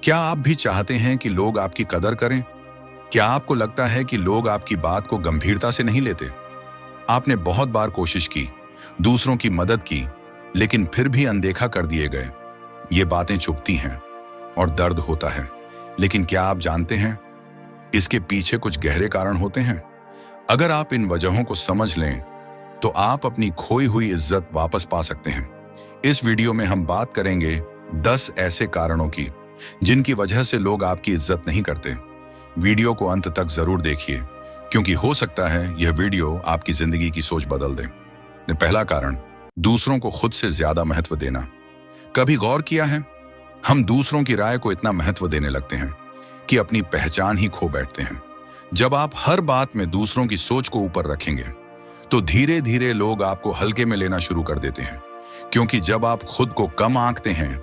क्या आप भी चाहते हैं कि लोग आपकी कदर करें? क्या आपको लगता है कि लोग आपकी बात को गंभीरता से नहीं लेते? आपने बहुत बार कोशिश की, दूसरों की मदद की, लेकिन फिर भी अनदेखा कर दिए गए। ये बातें चुभती हैं और दर्द होता है, लेकिन क्या आप जानते हैं इसके पीछे कुछ गहरे कारण होते हैं? अगर आप इन वजहों को समझ लें, तो आप अपनी खोई हुई इज्जत वापस पा सकते हैं। इस वीडियो में हम बात करेंगे 10 ऐसे कारणों की जिनकी वजह से लोग आपकी इज्जत नहीं करते। वीडियो को अंत तक जरूर देखिए, क्योंकि हो सकता है यह वीडियो आपकी जिंदगी की सोच बदल दे। पहला कारण, दूसरों को खुद से ज्यादा महत्व देना। कभी गौर किया है, हम दूसरों की राय को इतना महत्व देने लगते हैं कि अपनी पहचान ही खो बैठते हैं। जब आप हर बात में दूसरों की सोच को ऊपर रखेंगे, तो धीरे धीरे लोग आपको हल्के में लेना शुरू कर देते हैं, क्योंकि जब आप खुद को कम आंकते हैं,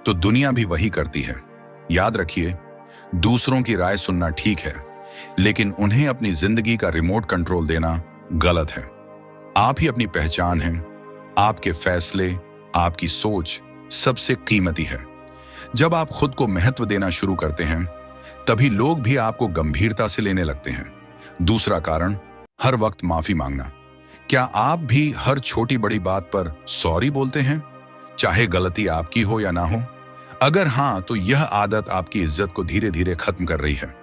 तो दुनिया भी वही करती है। याद रखिए, दूसरों की राय सुनना ठीक है, लेकिन उन्हें अपनी जिंदगी का रिमोट कंट्रोल देना गलत है। आप ही अपनी पहचान हैं, आपके फैसले, आपकी सोच सबसे कीमती है। जब आप खुद को महत्व देना शुरू करते हैं, तभी लोग भी आपको गंभीरता से लेने लगते हैं। दूसरा कारण, हर वक्त माफी मांगना। क्या आप भी हर छोटी बड़ी बात पर सॉरी बोलते हैं, चाहे गलती आपकी हो या ना हो? अगर हाँ, तो यह आदत आपकी इज्जत को धीरे धीरे खत्म कर रही है।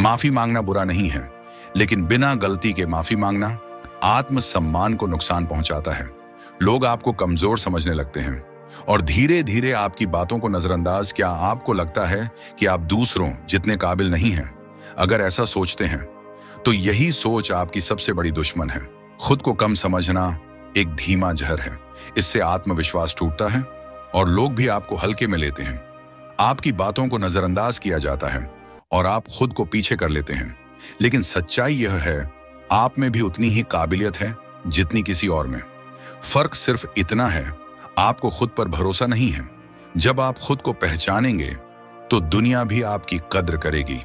माफी मांगना बुरा नहीं है, लेकिन बिना गलती के माफी मांगना आत्मसम्मान को नुकसान पहुंचाता है। लोग आपको कमजोर समझने लगते हैं और धीरे धीरे आपकी बातों को नजरअंदाज। क्या आपको लगता है कि आप दूसरों जितने काबिल नहीं हैं? अगर ऐसा सोचते हैं, तो यही सोच आपकी सबसे बड़ी दुश्मन है। खुद को कम समझना एक धीमा जहर है। इससे आत्मविश्वास टूटता है और लोग भी आपको हल्के में लेते हैं। आपकी बातों को नजरअंदाज किया जाता है और आप खुद को पीछे कर लेते हैं। लेकिन सच्चाई यह है, आप में भी उतनी ही काबिलियत है जितनी किसी और में। फर्क सिर्फ इतना है, आपको खुद पर भरोसा नहीं है। जब आप खुद को पहचानेंगे, तो दुनिया भी आपकी कद्र करेगी।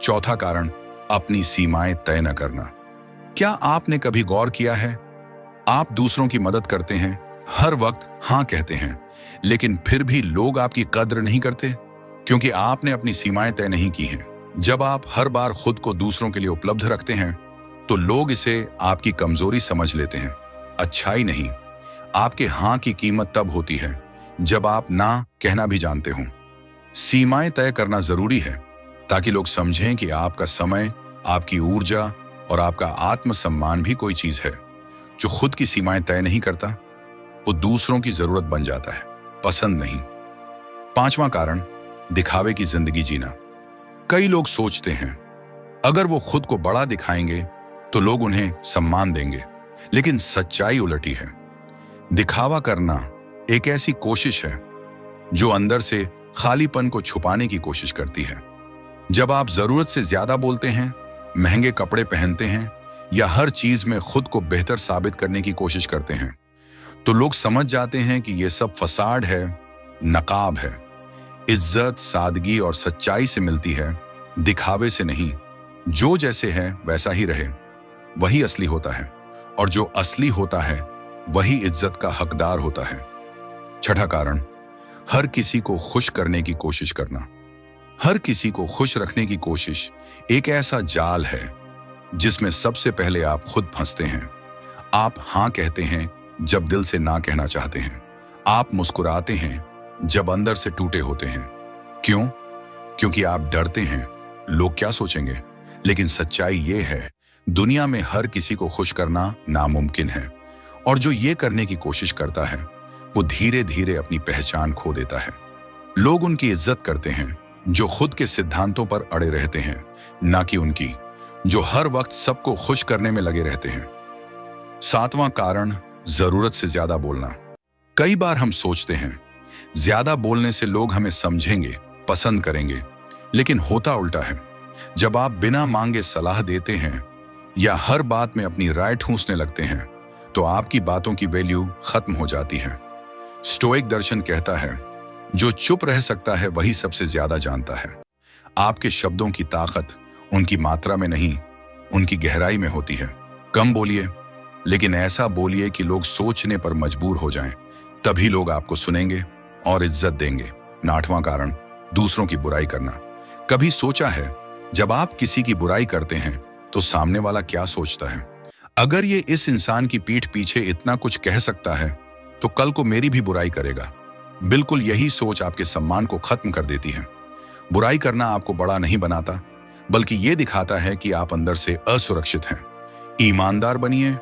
चौथा कारण, अपनी सीमाएं तय न करना। क्या आपने कभी गौर किया है, आप दूसरों की मदद करते हैं, हर वक्त हाँ कहते हैं, लेकिन फिर भी लोग आपकी कद्र नहीं करते, क्योंकि आपने अपनी सीमाएं तय नहीं की हैं। जब आप हर बार खुद को दूसरों के लिए उपलब्ध रखते हैं, तो लोग इसे आपकी कमजोरी समझ लेते हैं, अच्छाई नहीं। आपके हाँ की कीमत तब होती है जब आप ना कहना भी जानते हो। सीमाएं तय करना जरूरी है, ताकि लोग समझें कि आपका समय, आपकी ऊर्जा और आपका आत्मसम्मान भी कोई चीज है। जो खुद की सीमाएं तय नहीं करता, वो दूसरों की जरूरत बन जाता है, पसंद नहीं। पांचवा कारण, दिखावे की जिंदगी जीना। कई लोग सोचते हैं, अगर वो खुद को बड़ा दिखाएंगे, तो लोग उन्हें सम्मान देंगे, लेकिन सच्चाई उलटी है। दिखावा करना एक ऐसी कोशिश है जो अंदर से खालीपन को छुपाने की कोशिश करती है। जब आप जरूरत से ज्यादा बोलते हैं, महंगे कपड़े पहनते हैं या हर चीज में खुद को बेहतर साबित करने की कोशिश करते हैं, तो लोग समझ जाते हैं कि यह सब फसाड है, नकाब है। इज्जत सादगी और सच्चाई से मिलती है, दिखावे से नहीं। जो जैसे है वैसा ही रहे, वही असली होता है, और जो असली होता है वही इज्जत का हकदार होता है। छठा कारण, हर किसी को खुश करने की कोशिश करना। हर किसी को खुश रखने की कोशिश एक ऐसा जाल है जिसमें सबसे पहले आप खुद फंसते हैं। आप हाँ कहते हैं जब दिल से ना कहना चाहते हैं। आप मुस्कुराते हैं जब अंदर से टूटे होते हैं। क्यों? क्योंकि आप डरते हैं लोग क्या सोचेंगे। लेकिन सच्चाई ये है, दुनिया में हर किसी को खुश करना नामुमकिन है, और जो ये करने की कोशिश करता है, वो धीरे धीरे अपनी पहचान खो देता है। लोग उनकी इज्जत करते हैं जो खुद के सिद्धांतों पर अड़े रहते हैं, ना कि उनकी जो हर वक्त सबको खुश करने में लगे रहते हैं। सातवां कारण, जरूरत से ज्यादा बोलना। कई बार हम सोचते हैं ज्यादा बोलने से लोग हमें समझेंगे, पसंद करेंगे, लेकिन होता उल्टा है। जब आप बिना मांगे सलाह देते हैं या हर बात में अपनी राय ठूंसने लगते हैं, तो आपकी बातों की वैल्यू खत्म हो जाती है। स्टोइक दर्शन कहता है, जो चुप रह सकता है वही सबसे ज्यादा जानता है। आपके शब्दों की ताकत उनकी मात्रा में नहीं, उनकी गहराई में होती है। कम बोलिए, लेकिन ऐसा बोलिए कि लोग सोचने पर मजबूर हो जाएं। तभी लोग आपको सुनेंगे और इज्जत देंगे। आठवां कारण, दूसरों की बुराई करना। कभी सोचा है, जब आप किसी की बुराई करते हैं तो सामने वाला क्या सोचता है? अगर ये इस इंसान की पीठ पीछे इतना कुछ कह सकता है तो कल को मेरी भी बुराई करेगा। बिल्कुल यही सोच आपके सम्मान को खत्म कर देती है। बुराई करना आपको बड़ा नहीं बनाता, बल्कि ये दिखाता है कि आप अंदर से असुरक्षित हैं। ईमानदार बनिए,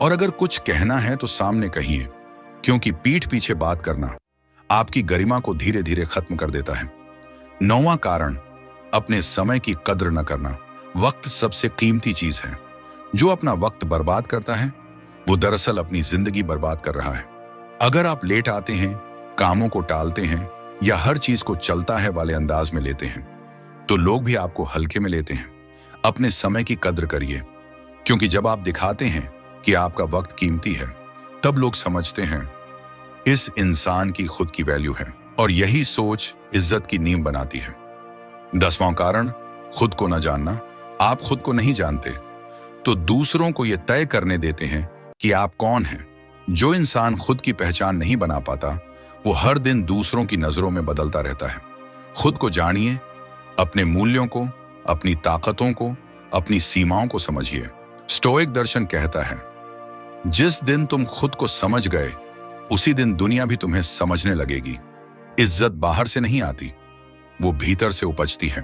और अगर कुछ कहना है तो सामने कहिए, क्योंकि पीठ पीछे बात करना आपकी गरिमा को धीरे धीरे खत्म कर देता है। 9वां कारण, अपने समय की कद्र न करना। वक्त सबसे कीमती चीज है। जो अपना वक्त बर्बाद करता है वो दरअसल अपनी जिंदगी बर्बाद कर रहा है। अगर आप लेट आते हैं, कामों को टालते हैं या हर चीज को चलता है वाले अंदाज में लेते हैं तो लोग भी आपको हल्के में लेते हैं। अपने समय की कद्र करिए, क्योंकि जब आप दिखाते हैं कि आपका वक्त कीमती है तब लोग समझते हैं इस इंसान की खुद की वैल्यू है, और यही सोच इज्जत की नींव बनाती है। 10वां कारण, खुद को न जानना। आप खुद को नहीं जानते तो दूसरों को यह तय करने देते हैं कि आप कौन हैं। जो इंसान खुद की पहचान नहीं बना पाता वो हर दिन दूसरों की नजरों में बदलता रहता है। खुद को जानिए, अपने मूल्यों को, अपनी ताकतों को, अपनी सीमाओं को समझिए। स्टोइक दर्शन कहता है, जिस दिन तुम खुद को समझ गए उसी दिन दुनिया भी तुम्हें समझने लगेगी। इज्जत बाहर से नहीं आती, वो भीतर से उपजती है।